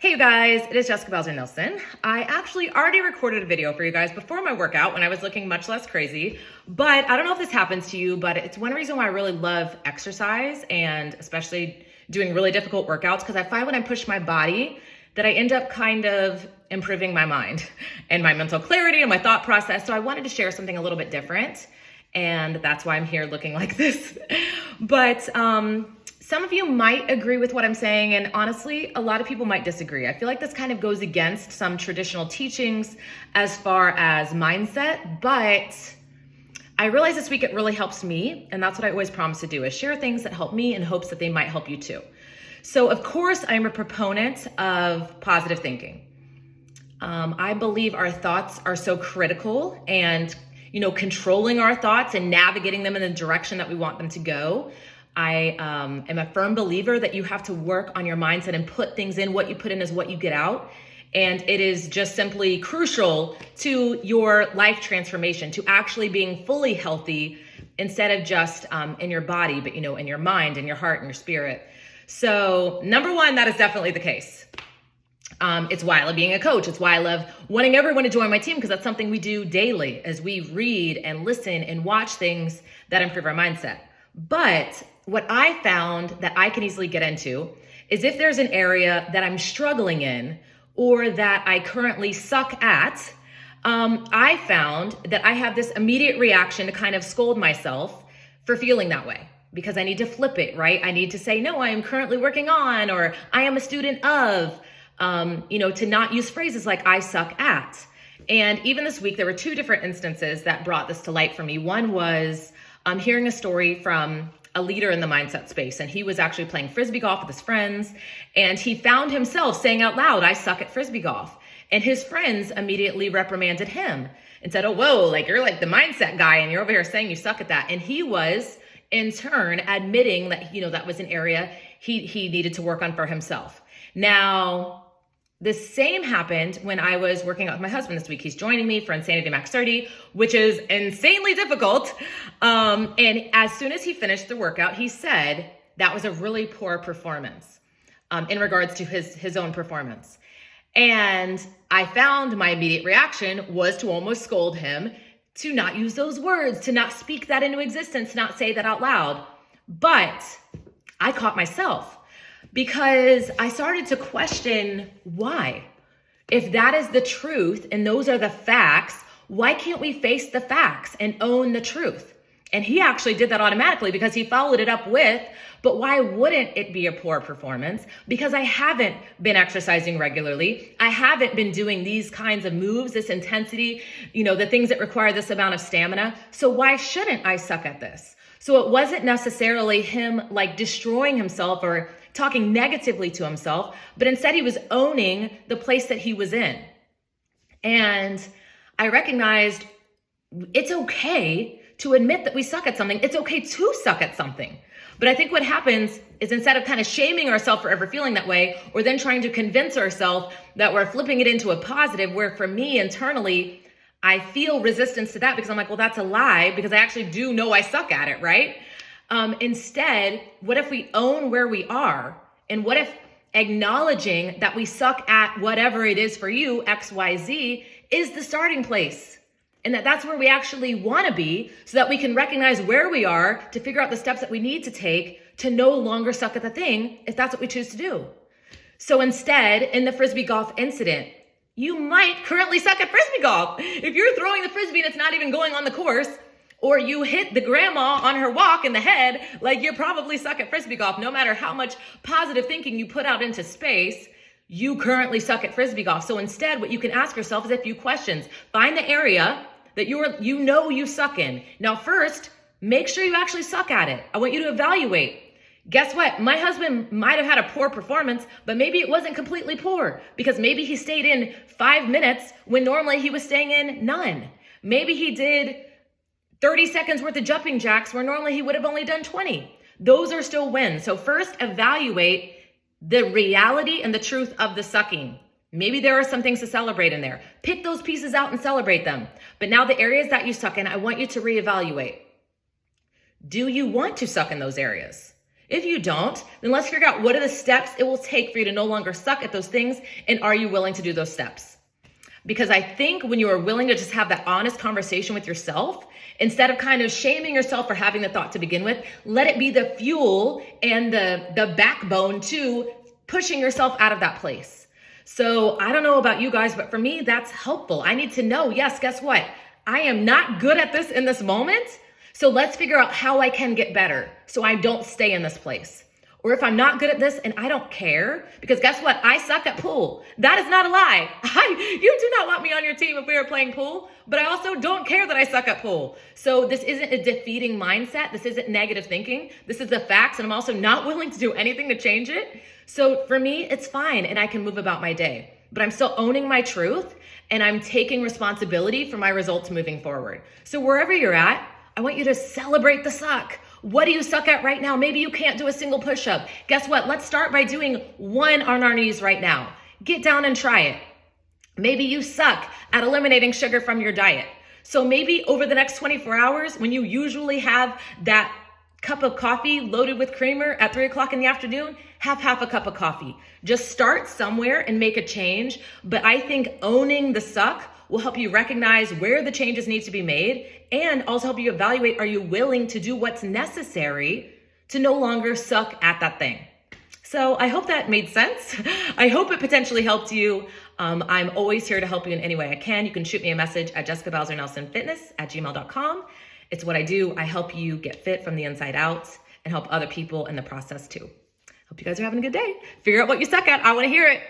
Hey you guys, it is Jessica Belzer-Nilsson. I actually already recorded a video for you guys before my workout when I was looking much less crazy, but I don't know if this happens to you, but it's one reason why I really love exercise and especially doing really difficult workouts, because I find when I push my body that I end up kind of improving my mind and my mental clarity and my thought process. So I wanted to share something a little bit different, and that's why I'm here looking like this. But some of you might agree with what I'm saying, and honestly, a lot of people might disagree. I feel like this kind of goes against some traditional teachings as far as mindset, but I realized this week it really helps me, and that's what I always promise to do, is share things that help me in hopes that they might help you too. So of course, I'm a proponent of positive thinking. I believe our thoughts are so critical, and controlling our thoughts and navigating them in the direction that we want them to go. I am a firm believer that you have to work on your mindset and put things in. What you put in is what you get out. And it is just simply crucial to your life transformation, to actually being fully healthy instead of just in your body, but in your mind and your heart and your spirit. So number one, that is definitely the case. It's why I love being a coach. It's why I love wanting everyone to join my team, because that's something we do daily as we read and listen and watch things that improve our mindset. But what I found that I can easily get into is if there's an area that I'm struggling in or that I currently suck at, I found that I have this immediate reaction to kind of scold myself for feeling that way, because I need to flip it, right? I need to say, no, I am currently working on, or I am a student of, to not use phrases like I suck at. And even this week, there were two different instances that brought this to light for me. One was hearing a story from a leader in the mindset space, and he was actually playing Frisbee golf with his friends, and he found himself saying out loud, I suck at Frisbee golf. And his friends immediately reprimanded him and said, oh, whoa, like you're like the mindset guy and you're over here saying you suck at that. And he was in turn admitting that, that was an area he needed to work on for himself. Now, the same happened when I was working out with my husband this week. He's joining me for Insanity Max 30, which is insanely difficult. And as soon as he finished the workout, he said that was a really poor performance in regards to his own performance. And I found my immediate reaction was to almost scold him, to not use those words, to not speak that into existence, to not say that out loud. But I caught myself, because I started to question why. If that is the truth and those are the facts, why can't we face the facts and own the truth? And he actually did that automatically, because he followed it up with, but why wouldn't it be a poor performance? Because I haven't been exercising regularly. I haven't been doing these kinds of moves, this intensity, the things that require this amount of stamina. So why shouldn't I suck at this? So it wasn't necessarily him like destroying himself or talking negatively to himself, but instead he was owning the place that he was in. And I recognized it's okay to admit that we suck at something. It's okay to suck at something. But I think what happens is, instead of kind of shaming ourselves for ever feeling that way, or then trying to convince ourselves that we're flipping it into a positive, where for me internally, I feel resistance to that, because I'm like, well, that's a lie, because I actually do know I suck at it, right? Instead, what if we own where we are? And what if acknowledging that we suck at whatever it is for you, X, Y, Z, is the starting place? And that's where we actually want to be, so that we can recognize where we are to figure out the steps that we need to take to no longer suck at the thing, if that's what we choose to do. So instead, in the Frisbee golf incident, you might currently suck at Frisbee golf. If you're throwing the Frisbee and it's not even going on the course, or you hit the grandma on her walk in the head, like you probably suck at Frisbee golf. No matter how much positive thinking you put out into space, you currently suck at Frisbee golf. So instead, what you can ask yourself is a few questions. Find the area that you suck in. Now, first, make sure you actually suck at it. I want you to evaluate. Guess what? My husband might have had a poor performance, but maybe it wasn't completely poor, because maybe he stayed in 5 minutes when normally he was staying in none. Maybe he did 30 seconds worth of jumping jacks where normally he would have only done 20. Those are still wins. So first, evaluate the reality and the truth of the sucking. Maybe there are some things to celebrate in there. Pick those pieces out and celebrate them. But now the areas that you suck in, I want you to reevaluate. Do you want to suck in those areas? If you don't, then let's figure out what are the steps it will take for you to no longer suck at those things, and are you willing to do those steps? Because I think when you are willing to just have that honest conversation with yourself, instead of kind of shaming yourself for having the thought to begin with, let it be the fuel and the backbone to pushing yourself out of that place. So I don't know about you guys, but for me, that's helpful. I need to know, yes, guess what? I am not good at this in this moment. So let's figure out how I can get better so I don't stay in this place. Or if I'm not good at this and I don't care, because guess what? I suck at pool. That is not a lie. You do not want me on your team if we were playing pool, but I also don't care that I suck at pool. So this isn't a defeating mindset. This isn't negative thinking. This is the facts, and I'm also not willing to do anything to change it. So for me, it's fine, and I can move about my day. But I'm still owning my truth, and I'm taking responsibility for my results moving forward. So wherever you're at, I want you to celebrate the suck. What do you suck at right now? Maybe you can't do a single push-up. Guess what? Let's start by doing one on our knees right now. Get down and try it. Maybe you suck at eliminating sugar from your diet. So maybe over the next 24 hours, when you usually have that cup of coffee loaded with creamer at 3 o'clock in the afternoon, have half a cup of coffee. Just start somewhere and make a change. But I think owning the suck will help you recognize where the changes need to be made, and also help you evaluate, are you willing to do what's necessary to no longer suck at that thing? So I hope that made sense. I hope it potentially helped you. I'm always here to help you in any way I can. You can shoot me a message at jessicabowsernelsonfitness@gmail.com. It's what I do. I help you get fit from the inside out and help other people in the process too. Hope you guys are having a good day. Figure out what you suck at. I want to hear it.